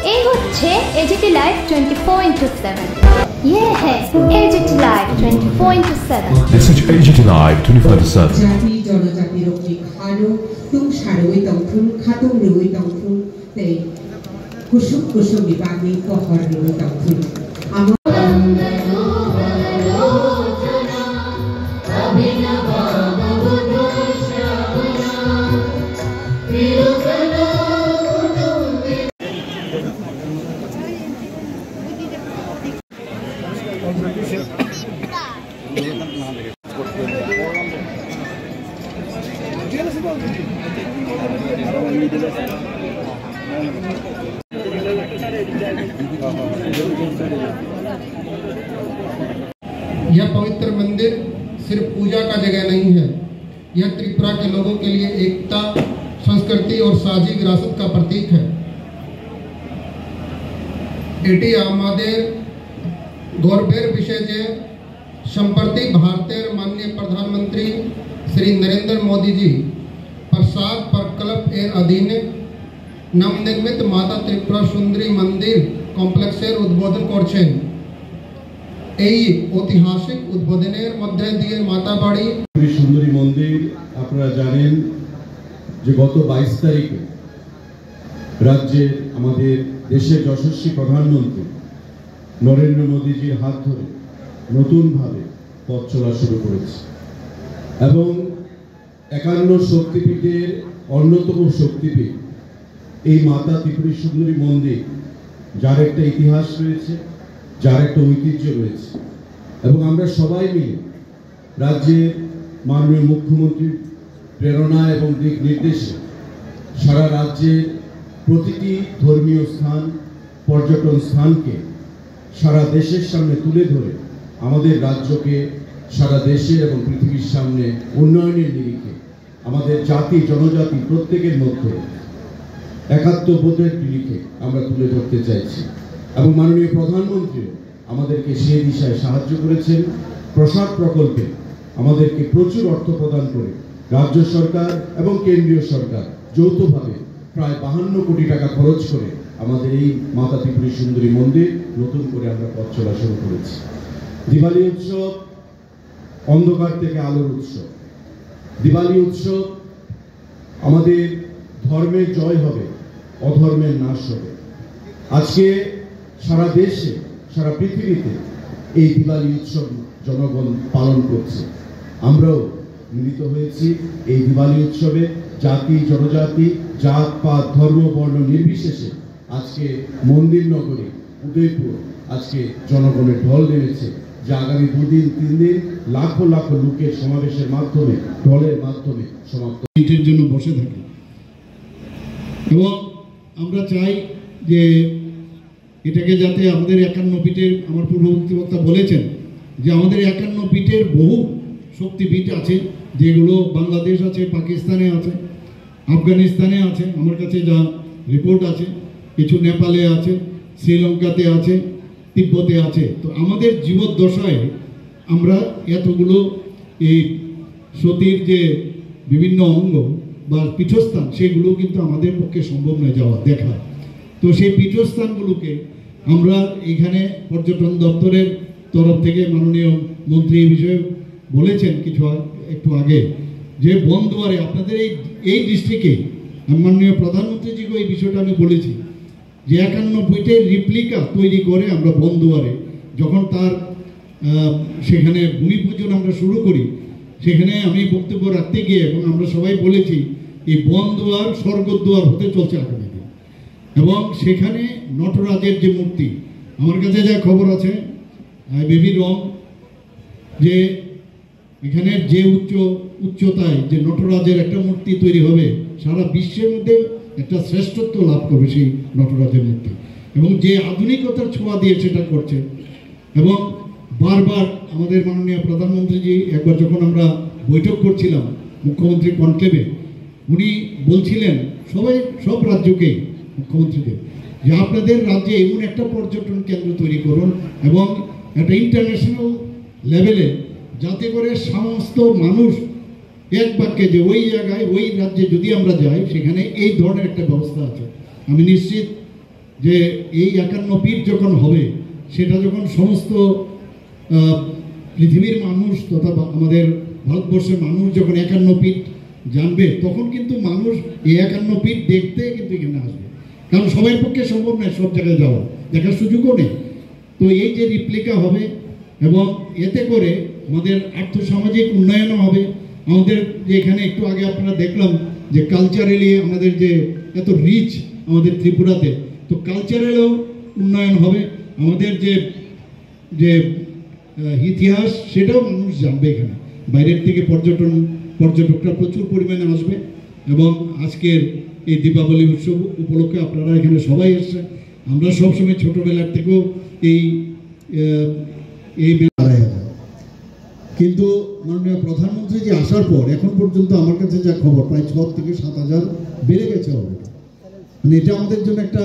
এই হচ্ছে AGT live 24/7। ये है AGT live 24/7। This is AGT live 24/7। जाति जनजाति रक्षी खानो तुम सारुई तंथुन खातुम रुई तंथुन ते कुसुम कुसुम विभागनी पहर रुई तंथुन यह पवित्र मंदिर सिर्फ पूजा का जगह नहीं है, यह त्रिपुरा के लोगों के लिए एकता, संस्कृति और साझी विरासत का प्रतीक है। एटी आमादेर गौरवेर विषय जे संप्रति भारतीय माननीय प्रधानमंत्री श्री नरेंद्र मोदी जी प्रसाद प्रकल्प एर अधीन नवनिर्मित माता त्रिपुरा सुंदरी मंदिर कमप्लेक्सर उद्बोधन करছেন। এই ঐতিহাসিক উদ্বোধনের মধ্যে দিয়ে মাতাবাড়ি সুন্দরী মন্দির আপনারা জানেন যে গত 22 তারিখে রাজ্যে আমাদের দেশের যশস্বী প্রধানমন্ত্রী নরেন্দ্র মোদীজির হাত ধরে নতুনভাবে পথ চলা শুরু করেছে এবং 51 শক্তিপীঠের অন্যতম শক্তিপীঠ এই মাতা ত্রিপুরা সুন্দরী মন্দির, যার একটা ইতিহাস রয়েছে, যার একটা ঐতিহ্য রয়েছে এবং আমরা সবাই মিলে রাজ্যের মাননীয় মুখ্যমন্ত্রীর প্রেরণা এবং দিক নির্দেশে সারা রাজ্যের প্রতিটি ধর্মীয় স্থান, পর্যটন স্থানকে সারা দেশের সামনে তুলে ধরে আমাদের রাজ্যকে সারা দেশের এবং পৃথিবীর সামনে উন্নয়নের নিরিখে আমাদের জাতি জনজাতি প্রত্যেকের মধ্যে একাত্মবোধের নিরিখে আমরা তুলে ধরতে চাইছি এবং মাননীয় প্রধানমন্ত্রী আমাদেরকে সেই দিশায় সাহায্য করেছেন। প্রসাদ প্রকল্পে আমাদেরকে প্রচুর অর্থ প্রদান করে রাজ্য সরকার এবং কেন্দ্রীয় সরকার যৌথভাবে প্রায় 52 কোটি টাকা খরচ করে আমাদের এই মাতা ত্রিপুরা সুন্দরী মন্দির নতুন করে আমরা পথ চলা শুরু করেছি। দিওয়ালি উৎসব অন্ধকার থেকে আলোর উৎসব। দিওয়ালি উৎসব আমাদের ধর্মের জয় হবে, অধর্মের নাশ হবে। আজকে সারা দেশে সারা পৃথিবীতে এই দিওয়ালি উৎসব জনগণ পালন করছে। আমরাও মিলিত হয়েছি এই দিওয়ালি উৎসবে। জাতি জনজাতি জাত পাত ধর্ম বর্ণ নির্বিশেষে আজকে মন্দির নগরী উদয়পুর আজকে জনগণের ঢল নেমেছে, যা আগামী 2 দিন 3 দিন লাখো লাখো লোকের সমাবেশের মাধ্যমে ঢলের মাধ্যমে সমাপ্ত মিনিটের জন্য বসে থাকে। এবং আমরা চাই যে এটাকে যাতে আমাদের 51 পীঠের, আমার পূর্ববর্তী বক্তা বলেছেন যে আমাদের 51 পীঠের বহু শক্তিপীঠ আছে, যেগুলো বাংলাদেশ আছে, পাকিস্তানে আছে, আফগানিস্তানে আছে, আমার কাছে যা রিপোর্ট আছে, কিছু নেপালে আছে, শ্রীলঙ্কাতে আছে, তিব্বতে আছে। তো আমাদের জীবদ্দশায় আমরা এতগুলো এই সতীর যে বিভিন্ন অঙ্গ বা পীঠস্থান সেগুলো কিন্তু আমাদের পক্ষে সম্ভব নয় যাওয়া দেখা। তো সেই পীঠস্থানগুলোকে আমরা এখানে পর্যটন দপ্তরের তরফ থেকে মাননীয় মন্ত্রী এই বিষয়ে বলেছেন কিছু একটু আগে যে বনদুয়ারে আপনাদের এই ডিস্ট্রিক্টে মাননীয় প্রধানমন্ত্রীজিকে এই বিষয়টা আমি বলেছি যে 51 পীঠের রিপ্লিকা তৈরি করে আমরা বনদুয়ারে যখন তার সেখানে ভূমি পূজন আমরা শুরু করি, সেখানে আমি বক্তব্য রাখতে গিয়ে এবং আমরা সবাই বলেছি এই বনদুয়ার স্বর্গদ্বার হতে চলছে আগামী দিন। এবং সেখানে নটরাজের যে মূর্তি, আমার কাছে যা খবর আছে বেবি রং, যে এখানে যে উচ্চতায় যে নটরাজের একটা মূর্তি তৈরি হবে সারা বিশ্বের মধ্যে একটা শ্রেষ্ঠত্ব লাভ করবে সেই নটরাজের মূর্তি, এবং যে আধুনিকতার ছোঁয়া দিয়ে সেটা করছে। এবং বারবার আমাদের মাননীয় প্রধানমন্ত্রীজি একবার যখন আমরা বৈঠক করছিলাম মুখ্যমন্ত্রী কনক্লেভে, উনি বলছিলেন সব রাজ্যকে মুখ্যমন্ত্রীদের যে আপনাদের রাজ্যে এমন একটা পর্যটন কেন্দ্র তৈরি করুন এবং একটা ইন্টারন্যাশনাল লেভেলে, যাতে করে সমস্ত মানুষ এক বাক্যে যে ওই জায়গায় ওই রাজ্যে যদি আমরা যাই সেখানে এই ধরনের একটা ব্যবস্থা আছে। আমি নিশ্চিত যে এই 51 পীঠ যখন হবে, সেটা যখন সমস্ত পৃথিবীর মানুষ তথা আমাদের ভারতবর্ষের মানুষ যখন 51 পীঠ জানবে, তখন কিন্তু মানুষ এই 51 পীঠ দেখতে কিন্তু এখানে আসবে। কারণ সবার পক্ষে সম্ভব নয় সব জায়গায় যাওয়া, দেখার সুযোগও নেই। তো এই যে রিপ্লিকা হবে এবং এতে করে আমাদের আর্থসামাজিক উন্নয়নও হবে। আমাদের যে এখানে একটু আগে আপনারা দেখলাম যে কালচারালি আমাদের যে এত রিচ আমাদের ত্রিপুরাতে, তো কালচারালও উন্নয়ন হবে। আমাদের যে যে ইতিহাস সেটাও মানুষ জানবে। এখানে বাইরের থেকে পর্যটকরা প্রচুর পরিমাণে আসবে এবং আজকের এই দীপাবলি উৎসব উপলক্ষে আপনারা এখানে সবাই এসছেন। আমরা সবসময় ছোটোবেলার থেকেও এই কিন্তু মাননীয় প্রধানমন্ত্রী যে আসার পর এখন পর্যন্ত আমার কাছে যা খবর, প্রায় 6 থেকে 7,000 বেড়ে গেছে অলরেডি। মানে এটা আমাদের জন্য একটা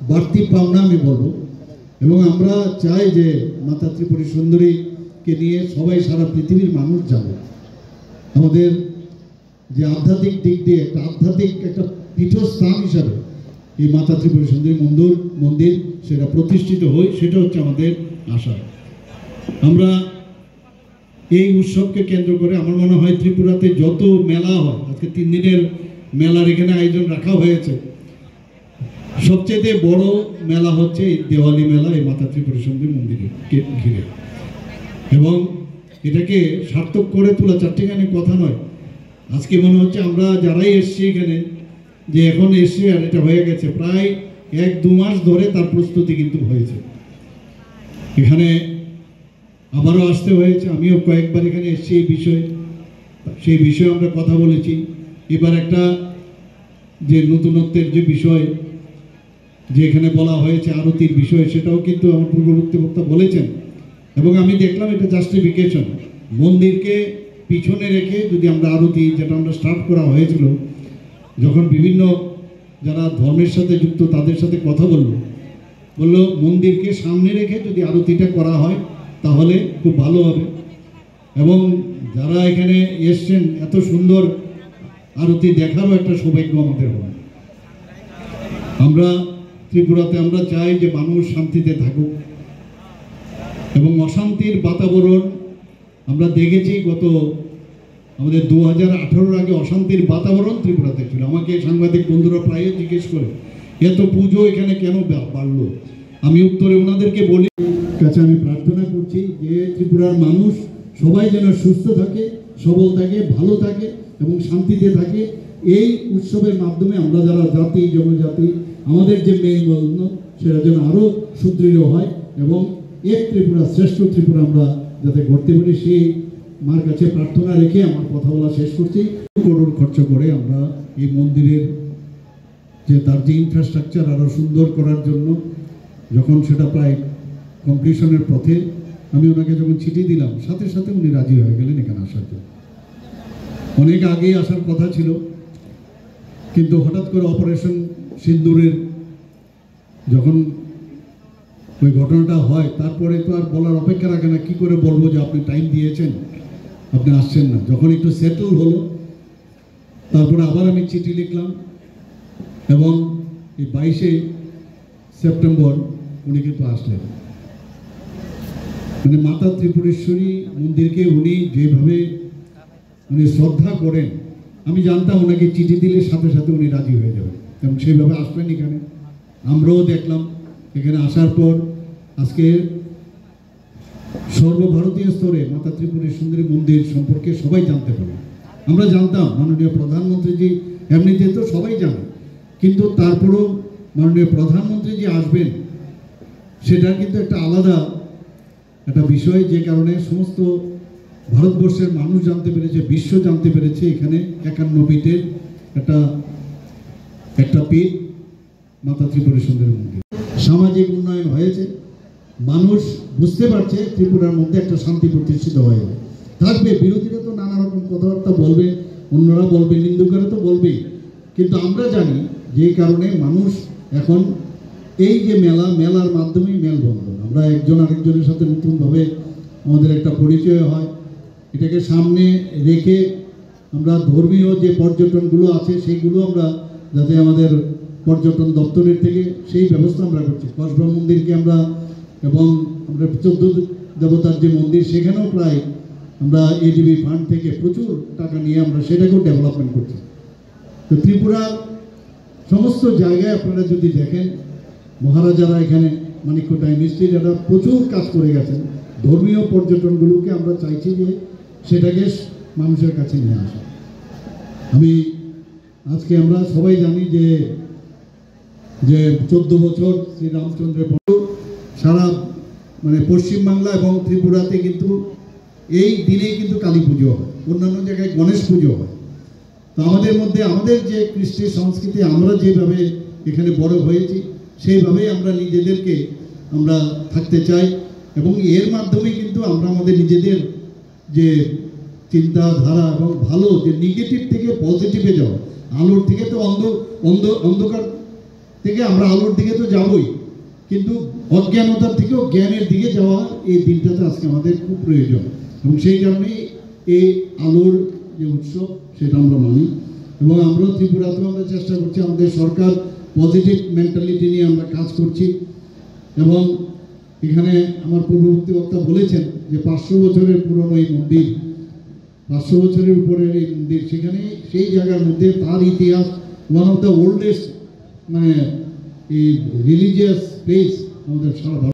বাড়তি পাওনা আমি বলবো। এবং আমরা চাই যে মাতা ত্রিপুরী সুন্দরীকে নিয়ে সবাই সারা পৃথিবীর মানুষ যাবে। আমাদের যে আধ্যাত্মিক দিক দিয়ে আধ্যাত্মিক একটা পীঠস্থান হিসাবে এই মাতা ত্রিপুরী সুন্দরী মন্দির সেটা প্রতিষ্ঠিত হয়, সেটা হচ্ছে আমাদের আশা। আমরা এই উৎসবকে কেন্দ্র করে আমার মনে হয় ত্রিপুরাতে যত মেলা হয়, আজকে 3 দিনের মেলার এখানে আয়োজন রাখা হয়েছে, সবচেয়ে বড় মেলা হচ্ছে এই দেওয়ালি মেলা, এই মাতা ত্রিপুরী সুন্দরী মন্দিরকে ঘিরে। এবং এটাকে সার্থক করে তোলা চারটিখানি কথা নয়। আজকে মনে হচ্ছে আমরা যারাই এসছি এখানে যে এখন এসছি আর এটা হয়ে গেছে, প্রায় 1-2 মাস ধরে তার প্রস্তুতি কিন্তু হয়েছে। এখানে আবারও আসতে হয়েছে, আমিও কয়েকবার এখানে এসেছি এই বিষয়ে, সেই বিষয়ে আমরা কথা বলেছি। এবার একটা যে নতুনত্বের যে বিষয় যে এখানে বলা হয়েছে আরতির বিষয়, সেটাও কিন্তু আমার পূর্ববর্তী বক্তা বলেছেন। এবং আমি দেখলাম এটা জাস্টিফিকেশন, মন্দিরকে পিছনে রেখে যদি আমরা আরতি, যেটা আমরা স্টার্ট করা হয়েছিল, যখন বিভিন্ন যারা ধর্মের সাথে যুক্ত তাদের সাথে কথা বললো মন্দিরকে সামনে রেখে যদি আরতিটা করা হয় তাহলে খুব ভালো হবে। এবং যারা এখানে এসছেন এত সুন্দর আরতি দেখারও একটা সৌভাগ্য আমাদের হবে। আমরা ত্রিপুরাতে আমরা চাই যে মানুষ শান্তিতে থাকুক এবং অশান্তির বাতাবরণ আমরা দেখেছি গত আমাদের 2018 আগে অশান্তির বাতাবরণ ত্রিপুরাতে ছিল। আমাকে সাংবাদিক বন্ধুরা প্রায় জিজ্ঞেস করে এত পুজো এখানে কেন বাড়লো। আমি উত্তরে ওনাদেরকে বলি, কাছে আমি প্রার্থনা করছি যে ত্রিপুরার মানুষ সবাই যেন সুস্থ থাকে, সবল থাকে, ভালো থাকে এবং শান্তিতে থাকে। এই উৎসবের মাধ্যমে আমরা যারা জাতি জনজাতি আমাদের যে মেলবন্ধন সেটা যেন আরও সুদৃঢ় হয় এবং এক ত্রিপুরা শ্রেষ্ঠ ত্রিপুরা আমরা যাতে গড়তে পারি, সেই মার কাছে প্রার্থনা রেখে আমার কথা বলা শেষ করছি। করোড় খরচ করে আমরা এই মন্দিরের যে তার যে ইনফ্রাস্ট্রাকচার আরও সুন্দর করার জন্য যখন সেটা প্রায় কমপ্লিশনের পথে, আমি ওনাকে যখন চিঠি দিলাম সাথে সাথে উনি রাজি হয়ে গেলেন এখানে আসার জন্য। অনেক আগেই আসার কথা ছিল, কিন্তু হঠাৎ করে অপারেশন সিন্দুরের যখন ওই ঘটনাটা হয় তারপরে তো আর বলার অপেক্ষা রাখে না, কী করে বলবো যে আপনি টাইম দিয়েছেন আপনি আসছেন না। যখন একটু সেটেল হলো তারপরে আবার আমি চিঠি লিখলাম এবং এই 22শে সেপ্টেম্বর উনি কিন্তু আসলেন। মানে মাতা ত্রিপুরেশ্বরী মন্দিরকে উনি যেভাবে উনি শ্রদ্ধা করেন, আমি জানতাম ওনাকে চিঠি দিলে সাথে সাথে উনি রাজি হয়ে যাবেন এবং সেইভাবে আসবেন এখানে। আমরাও দেখলাম এখানে আসার পর আজকে সর্বভারতীয় স্তরে মাতা ত্রিপুরী সুন্দরী মন্দির সম্পর্কে সবাই জানতে পারবে। আমরা জানতাম মাননীয় প্রধানমন্ত্রীজি এমনিতে তো সবাই জানে, কিন্তু তারপরেও মাননীয় প্রধানমন্ত্রী যে আসবেন সেটা কিন্তু একটা আলাদা একটা বিষয়, যে কারণে সমস্ত ভারতবর্ষের মানুষ জানতে পেরেছে, বিশ্ব জানতে পেরেছে এখানে 51 পীঠের একটা পীঠ মাতা ত্রিপুরী সুন্দরী মন্দির। সামাজিক উন্নয়ন হয়েছে, মানুষ বুঝতে পারছে ত্রিপুরার মধ্যে একটা শান্তি প্রতিষ্ঠিত হয়ে থাকবে। বিরোধীরা তো নানা রকম কথাবার্তা বলবে, অন্যরা বলবে, নিন্দুকেরা তো বলবেই, কিন্তু আমরা জানি যেই কারণে মানুষ এখন এই যে মেলার মাধ্যমেই মেলবন্ধন, আমরা একজন আরেকজনের সাথে নতুনভাবে আমাদের একটা পরিচয় হয়। এটাকে সামনে রেখে আমরা ধর্মীয় যে পর্যটনগুলো আছে সেইগুলো আমরা যাতে আমাদের পর্যটন দপ্তরের থেকে সেই ব্যবস্থা আমরা করছি। কসবা মন্দিরকে আমরা এবং আমরা 14 দেবতার যে মন্দির সেখানেও প্রায় আমরা এডিবি ফান্ড থেকে প্রচুর টাকা নিয়ে আমরা সেটাকেও ডেভেলপমেন্ট করছি। তো ত্রিপুরার সমস্ত জায়গায় আপনারা যদি দেখেন, মহারাজারা এখানে মানিক্য ডাইনেস্টির এরা প্রচুর কাজ করে গেছেন। ধর্মীয় পর্যটনগুলোকে আমরা চাইছি যে সেটাকে মানুষের কাছে নিয়ে আসা। আমি আজকে আমরা সবাই জানি যে 14 বছর শ্রীরামচন্দ্রের পর সারা পশ্চিমবাংলা এবং ত্রিপুরাতে কিন্তু এই দিনেই কিন্তু কালী পুজো হয়, অন্যান্য জায়গায় গণেশ পুজো হয়। তো আমাদের মধ্যে আমাদের যে কৃষ্টি সংস্কৃতি আমরা যেভাবে এখানে বড় হয়েছি সেইভাবেই আমরা নিজেদেরকে আমরা থাকতে চাই এবং এর মাধ্যমে কিন্তু আমরা আমাদের নিজেদের যে চিন্তাধারা এবং ভালো যে নেগেটিভ থেকে পজিটিভে যাওয়া, আলোর থেকে তো অন্ধকার থেকে আমরা আলোর দিকে তো যাবই, কিন্তু অজ্ঞানতার থেকেও জ্ঞানের দিকে যাওয়া এই দিনটাতে আজকে আমাদের খুব প্রয়োজন এবং সেই কারণেই এই আলোর যে উৎসব সেটা আমরা মানি এবং আমরা ত্রিপুরাতেও আমরা চেষ্টা করছি, আমাদের সরকার পজিটিভ মেন্টালিটি নিয়ে আমরা কাজ করছি এবং এখানে আমার পূর্ববর্তী বক্তা বলেছেন যে 500 বছরের পুরনো এই মন্দির, 500 বছরের উপরের এই মন্দির, সেখানে সেই জায়গার মধ্যে তার ইতিহাস ওয়ান অফ দ্য ওল্ডেস্ট এই রিলিজিয়াস প্লেস আমাদের সারা